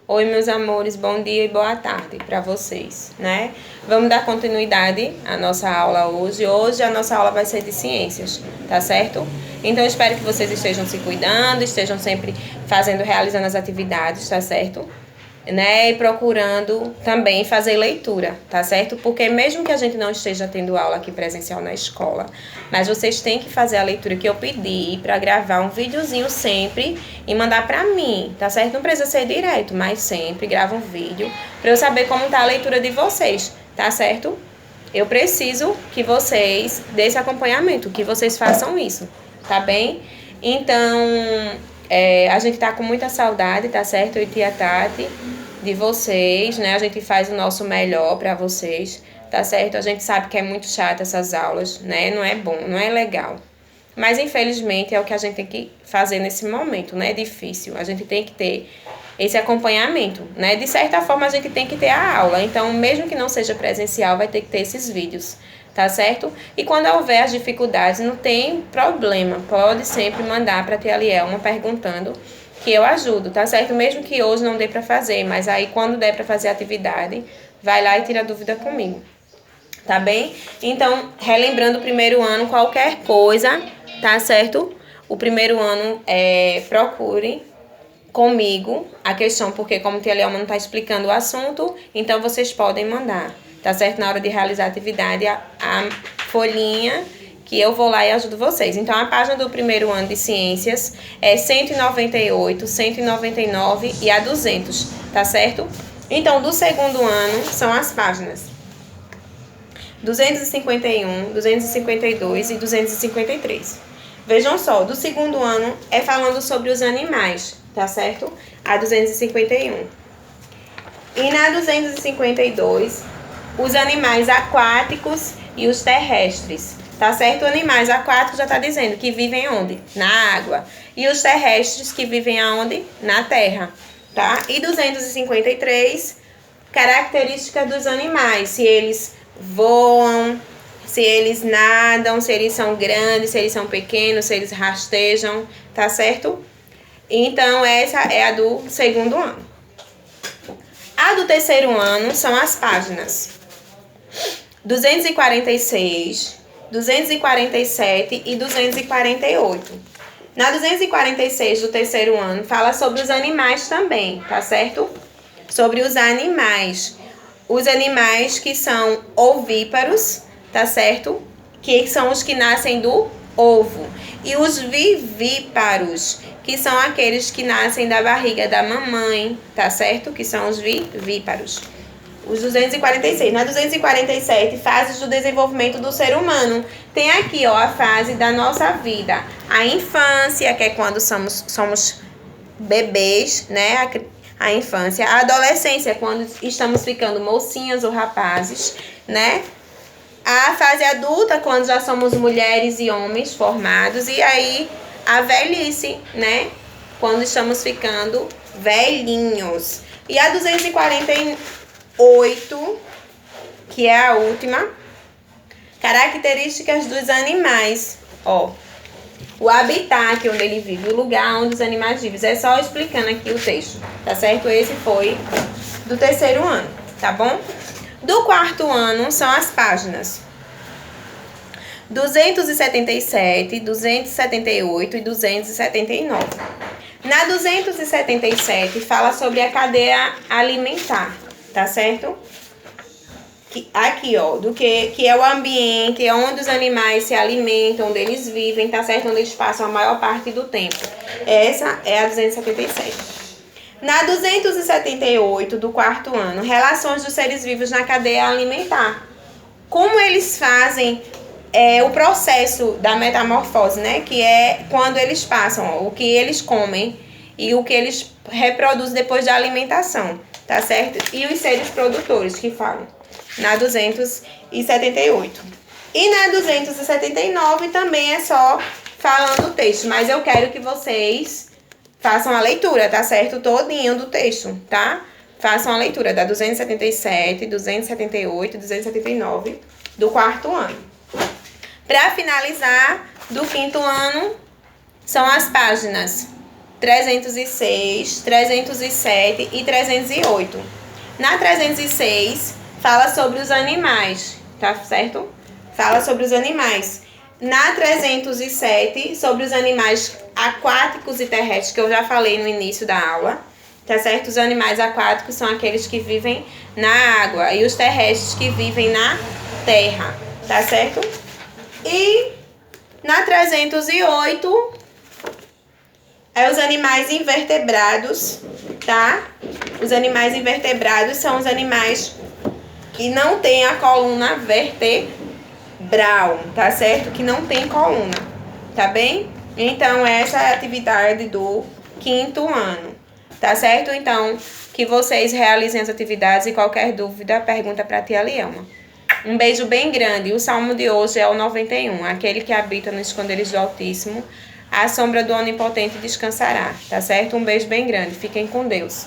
Oi, meus amores, bom dia e boa tarde para vocês, né? Vamos dar continuidade à nossa aula hoje. Hoje a nossa aula vai ser de ciências, tá certo? Então, eu espero que vocês estejam se cuidando, estejam sempre realizando as atividades, tá certo? Né? E procurando também fazer leitura, tá certo? Porque mesmo que a gente não esteja tendo aula aqui presencial na escola, mas vocês têm que fazer a leitura que eu pedi para gravar um videozinho sempre e mandar para mim, tá certo? Não precisa ser direto, mas sempre grava um vídeo para eu saber como tá a leitura de vocês, tá certo? Eu preciso que vocês desse acompanhamento, que vocês façam isso, tá bem? Então, a gente tá com muita saudade, tá certo? Eu e tia Tati, de vocês, né? A gente faz o nosso melhor pra vocês, tá certo? A gente sabe que é muito chato essas aulas, né? Não é bom, não é legal. Mas, infelizmente, é o que a gente tem que fazer nesse momento, né? É difícil. A gente tem que ter esse acompanhamento, né? De certa forma, a gente tem que ter a aula. Então, mesmo que não seja presencial, vai ter que ter esses vídeos, tá certo? E quando houver as dificuldades, não tem problema. Pode sempre mandar para a tia Lielma perguntando que eu ajudo, tá certo? Mesmo que hoje não dê para fazer, mas aí quando der para fazer a atividade, vai lá e tira dúvida comigo, tá bem? Então, relembrando o primeiro ano, qualquer coisa, tá certo? O primeiro ano, procure comigo a questão, porque como a tia Lielma não está explicando o assunto, então vocês podem mandar, tá certo? Na hora de realizar a atividade, a folhinha que eu vou lá e ajudo vocês. Então, a página do primeiro ano de ciências é 198, 199 e a 200, tá certo? Então, do segundo ano, são as páginas 251, 252 e 253. Vejam só, do segundo ano é falando sobre os animais, tá certo? A 251. E na 252, os animais aquáticos e os terrestres, tá certo? Animais aquáticos já tá dizendo que vivem onde? Na água. E os terrestres que vivem aonde? Na terra, tá? E 253, características dos animais, se eles voam, se eles nadam, se eles são grandes, se eles são pequenos, se eles rastejam, tá certo? Então, essa é a do segundo ano. A do terceiro ano são as páginas 246, 247 e 248. Na 246 do terceiro ano, fala sobre os animais também, tá certo? Sobre os animais. Os animais que são ovíparos, tá certo? Que são os que nascem do ovo. E os vivíparos, que são aqueles que nascem da barriga da mamãe, tá certo? Que são os vivíparos. Os 246. Na 247, fases do desenvolvimento do ser humano. Tem aqui, ó, a fase da nossa vida. A infância, que é quando somos bebês, né? A infância. A adolescência, quando estamos ficando mocinhas ou rapazes, né? A fase adulta, quando já somos mulheres e homens formados. E aí, a velhice, né? Quando estamos ficando velhinhos. E a 248, que é a última, características dos animais. Ó, o habitat onde ele vive, o lugar onde os animais vivem. É só explicando aqui o texto, tá certo? Esse foi do terceiro ano, tá bom? Do quarto ano são as páginas 277, 278 e 279. Na 277 fala sobre a cadeia alimentar, tá certo? Aqui, ó, que é o ambiente onde os animais se alimentam, onde eles vivem, tá certo? Onde eles passam a maior parte do tempo. Essa é a 277. Na 278 do quarto ano, relações dos seres vivos na cadeia alimentar. Como eles fazem o processo da metamorfose, né? Que é quando eles passam, ó, o que eles comem e o que eles reproduzem depois da alimentação, tá certo? E os seres produtores que falam. Na 278. E na 279 também é só falando o texto, mas eu quero que vocês façam a leitura, tá certo? Todinho do texto, tá? Façam a leitura da 277, 278 e 279 do quarto ano. Para finalizar, do quinto ano, são as páginas 306, 307 e 308. Na 306, fala sobre os animais, tá certo? Fala sobre os animais. Na 307, sobre os animais aquáticos e terrestres, que eu já falei no início da aula, tá certo? Os animais aquáticos são aqueles que vivem na água e os terrestres que vivem na terra, tá certo? E na 308 é os animais invertebrados, tá? Os animais invertebrados são os animais que não têm a coluna vertebral, tá certo? Que não tem coluna, tá bem? Então, essa é a atividade do 5º ano, tá certo? Então, que vocês realizem as atividades e qualquer dúvida, pergunta para a tia Liama. Um beijo bem grande. O salmo de hoje é o 91. Aquele que habita no esconderijo do Altíssimo, à sombra do Onipotente descansará, tá certo? Um beijo bem grande. Fiquem com Deus.